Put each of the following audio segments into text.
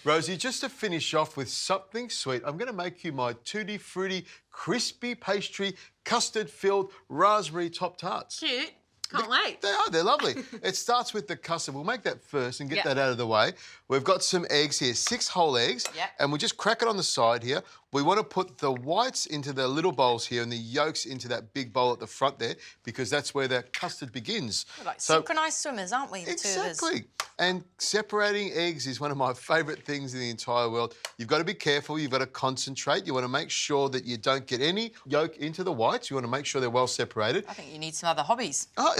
Rosie, just to finish off with something sweet, I'm going to make you my Tutti Frutti crispy pastry custard-filled raspberry top tarts. Cute. Can't wait. They are, they're lovely. It starts with the custard. We'll make that first and get that out of the way. We've got some eggs here, 6 whole eggs, and we just crack it on the side here. We want to put the whites into the little bowls here and the yolks into that big bowl at the front there because that's where the custard begins. We're like synchronised swimmers, aren't we, the two of us? Exactly. And separating eggs is one of my favourite things in the entire world. You've got to be careful. You've got to concentrate. You want to make sure that you don't get any yolk into the whites. You want to make sure they're well separated. I think you need some other hobbies. Oh,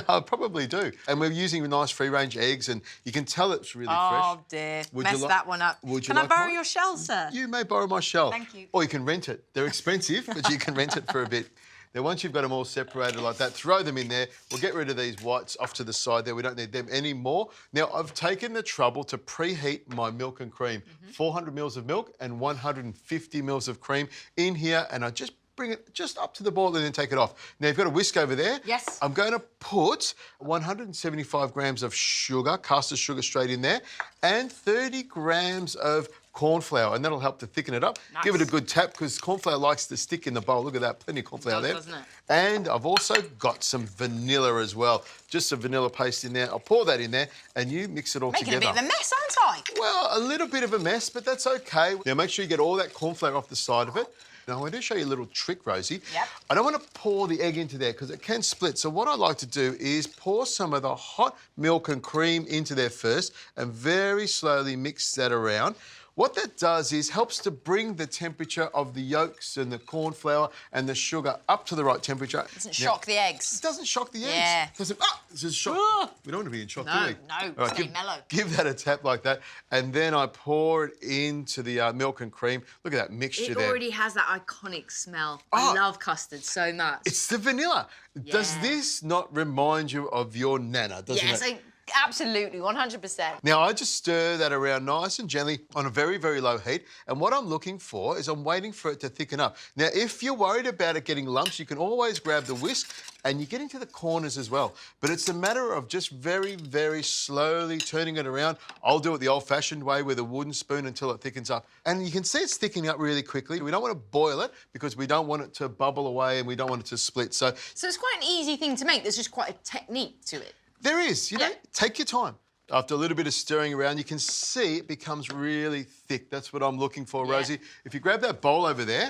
I probably do. And we're using nice free-range eggs and you can tell it's really fresh. Oh, dear. Messed that one up. Can I borrow your shell, sir? You may borrow my shell. Thank you. Or you can rent it. They're expensive, but you can rent it for a bit. Now, once you've got them all separated like that, throw them in there. We'll get rid of these whites off to the side there. We don't need them anymore. Now, I've taken the trouble to preheat my milk and cream. 400 mils of milk and 150 mils of cream in here, and I just bring it just up to the boil and then take it off. Now, you've got a whisk over there. Yes. I'm going to put 175 grams of sugar, caster sugar straight in there, and 30 grams of corn flour, and that'll help to thicken it up. Nice. Give it a good tap because corn flour likes to stick in the bowl. Look at that, plenty of corn flour there. Doesn't it? And I've also got some vanilla as well. Just some vanilla paste in there. I'll pour that in there and you mix it all together. Making a bit of a mess, aren't I? Well, a little bit of a mess, but that's okay. Now, make sure you get all that corn flour off the side of it. Now, I'm going to show you a little trick, Rosie. Yep. I don't want to pour the egg into there because it can split. So what I like to do is pour some of the hot milk and cream into there first and very slowly mix that around. What that does is helps to bring the temperature of the yolks and the corn flour and the sugar up to the right temperature. Doesn't shock the eggs. It doesn't shock the eggs. Yeah. Doesn't, this is shock. We don't want to be in shock, do we? No, All right, mellow. Give that a tap like that, and then I pour it into the milk and cream. Look at that mixture there. It already has that iconic smell. I love custard so much. It's the vanilla. Does this not remind you of your nana, doesn't it? Absolutely, 100%. Now, I just stir that around nice and gently on a very, very low heat. And what I'm looking for is I'm waiting for it to thicken up. Now, if you're worried about it getting lumps, you can always grab the whisk and you get into the corners as well. But it's a matter of just very, very slowly turning it around. I'll do it the old-fashioned way with a wooden spoon until it thickens up. And you can see it's thickening up really quickly. We don't want to boil it because we don't want it to bubble away and we don't want it to split. So it's quite an easy thing to make. There's just quite a technique to it. There is, you know, take your time. After a little bit of stirring around, you can see it becomes really thick. That's what I'm looking for, Rosie. If you grab that bowl over there,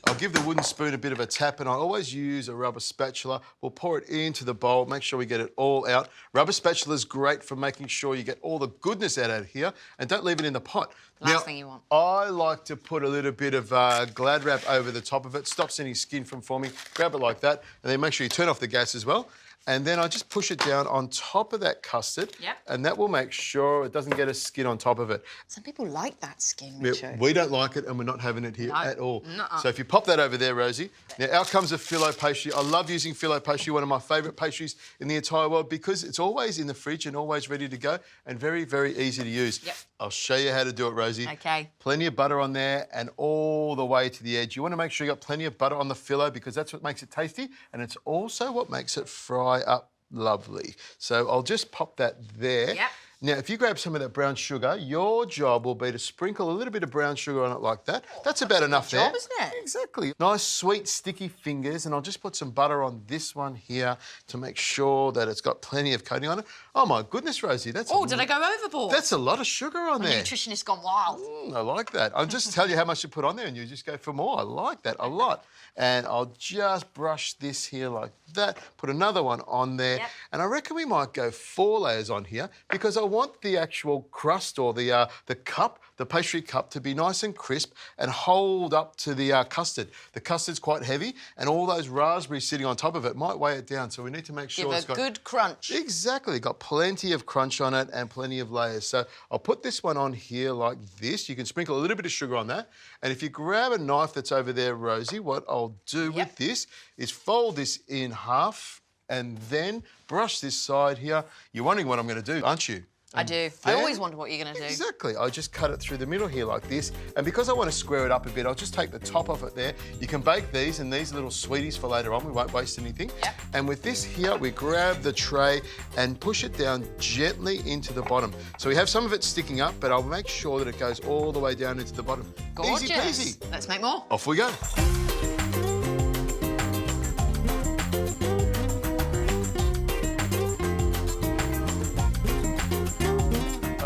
I'll give the wooden spoon a bit of a tap and I always use a rubber spatula. We'll pour it into the bowl, make sure we get it all out. Rubber spatula is great for making sure you get all the goodness out of here and don't leave it in the pot. Last thing you want. I like to put a little bit of Glad wrap over the top of it, stops any skin from forming. Grab it like that and then make sure you turn off the gas as well. And then I just push it down on top of that custard. And that will make sure it doesn't get a skin on top of it. Some people like that skin, Richard. We don't like it and we're not having it here at all. So if you pop that over there, Rosie. Now, out comes a phyllo pastry. I love using phyllo pastry, one of my favourite pastries in the entire world because it's always in the fridge and always ready to go and very, very easy to use. I'll show you how to do it, Rosie. Okay. Plenty of butter on there and all the way to the edge. You want to make sure you got plenty of butter on the phyllo because that's what makes it tasty and it's also what makes it fry up lovely. So I'll just pop that there. Now, if you grab some of that brown sugar, your job will be to sprinkle a little bit of brown sugar on it like that. That's about enough there. Isn't it? Exactly. Nice, sweet, sticky fingers, and I'll just put some butter on this one here to make sure that it's got plenty of coating on it. Oh, my goodness, Rosie, that's did I go overboard? That's a lot of sugar on there. Nutritionist gone wild. I like that. I'll just tell you how much to put on there and you just go for more. I like that a lot. And I'll just brush this here like that, put another one on there. And I reckon we might go 4 layers on here because I want the actual crust or the cup, the pastry cup, to be nice and crisp and hold up to the custard. The custard's quite heavy and all those raspberries sitting on top of it might weigh it down. So we need to make sure it's got... Give a good crunch. Exactly. Got plenty of crunch on it and plenty of layers. So I'll put this one on here like this. You can sprinkle a little bit of sugar on that. And if you grab a knife that's over there, Rosie, what I'll do with this is fold this in half and then brush this side here. You're wondering what I'm going to do, aren't you? I do. I always wonder what you're going to do. Exactly. I just cut it through the middle here like this. And because I want to square it up a bit, I'll just take the top off it there. You can bake these and these little sweeties for later on. We won't waste anything. Yep. And with this here, we grab the tray and push it down gently into the bottom. So we have some of it sticking up, but I'll make sure that it goes all the way down into the bottom. Gorgeous. Easy peasy. Let's make more. Off we go.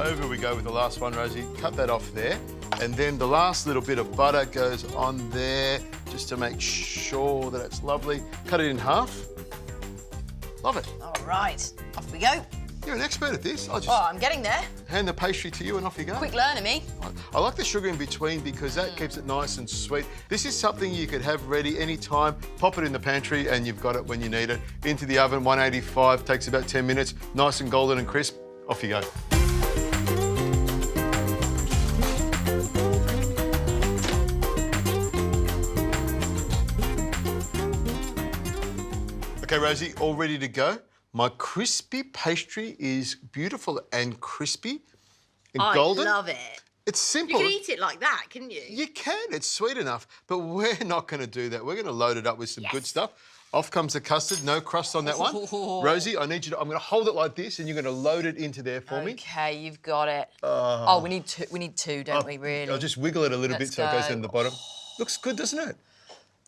Over we go with the last one, Rosie. Cut that off there. And then the last little bit of butter goes on there just to make sure that it's lovely. Cut it in half. Love it. All right, off we go. You're an expert at this. I'll just I'm getting there. hand the pastry to you and off you go. Quick learner, me. I like the sugar in between because that keeps it nice and sweet. This is something you could have ready anytime. Pop it in the pantry and you've got it when you need it. Into the oven, 185, takes about 10 minutes. Nice and golden and crisp. Off you go. Okay, Rosie, all ready to go. My crispy pastry is beautiful and crispy and golden. I love it. It's simple. You can eat it like that, couldn't you? You can. It's sweet enough. But we're not going to do that. We're going to load it up with some good stuff. Off comes the custard. No crust on that one. Rosie, I need you to... I'm going to hold it like this and you're going to load it into there for me. Okay, you've got it. We need two. We need two, don't we, really? I'll just wiggle it a little bit so it goes in the bottom. Looks good, doesn't it?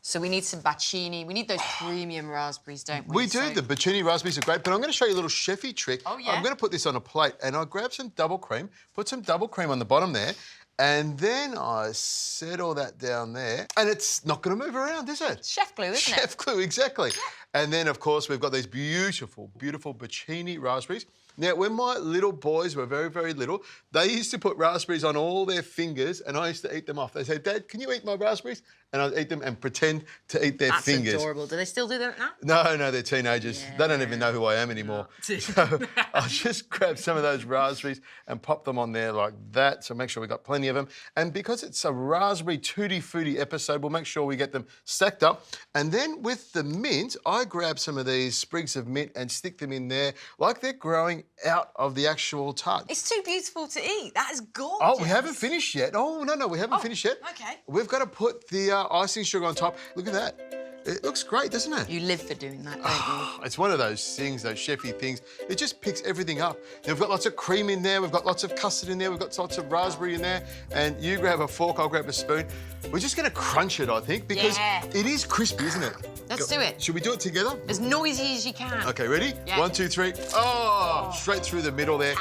So we need some bacchini. We need those premium raspberries, don't we? We do. The bacchini raspberries are great, but I'm going to show you a little chefy trick. Oh, yeah? I'm going to put this on a plate and I'll grab some double cream, put some double cream on the bottom there, and then I settle that down there. And it's not going to move around, is it? Chef glue, isn't it? Chef glue, exactly. And then, of course, we've got these beautiful, beautiful bacchini raspberries. Now, when my little boys were very, very little, they used to put raspberries on all their fingers and I used to eat them off. They said, Dad, can you eat my raspberries? And I'd eat them and pretend to eat their fingers. That's adorable. Do they still do that now? No, they're teenagers. Yeah. They don't even know who I am anymore. No. So I'll just grab some of those raspberries and pop them on there like that. So make sure we've got plenty of them. And because it's a raspberry tutti frutti episode, we'll make sure we get them stacked up. And then with the mint, I grab some of these sprigs of mint and stick them in there like they're growing out of the actual tart. It's too beautiful to eat. That is gorgeous. Oh, we haven't finished yet. Oh, no, we haven't finished yet. Okay. We've got to put the icing sugar on top. Look at that. It looks great, doesn't it? You live for doing that, don't you? It's one of those things, those chefy things. It just picks everything up. Now, we've got lots of cream in there. We've got lots of custard in there. We've got lots of raspberry in there. And you grab a fork, I'll grab a spoon. We're just going to crunch it, I think, because it is crispy, isn't it? Let's do it. Should we do it together? As noisy as you can. Okay, ready? Yeah. 1, 2, 3. Oh, straight through the middle there.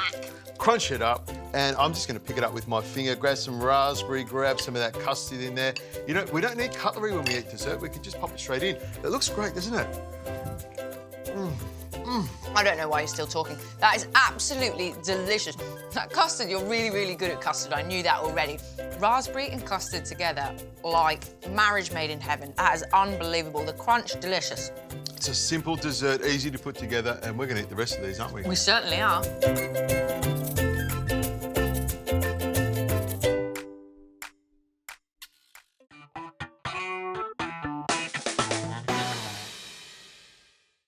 Crunch it up, and I'm just going to pick it up with my finger, grab some raspberry, grab some of that custard in there. We don't need cutlery when we eat dessert. We can just pop it straight in. It looks great, doesn't it? I don't know why you're still talking. That is absolutely delicious. That custard, you're really, really good at custard. I knew that already. Raspberry and custard together, like marriage made in heaven. That is unbelievable. The crunch, delicious. It's a simple dessert, easy to put together, and we're going to eat the rest of these, aren't we? We certainly are.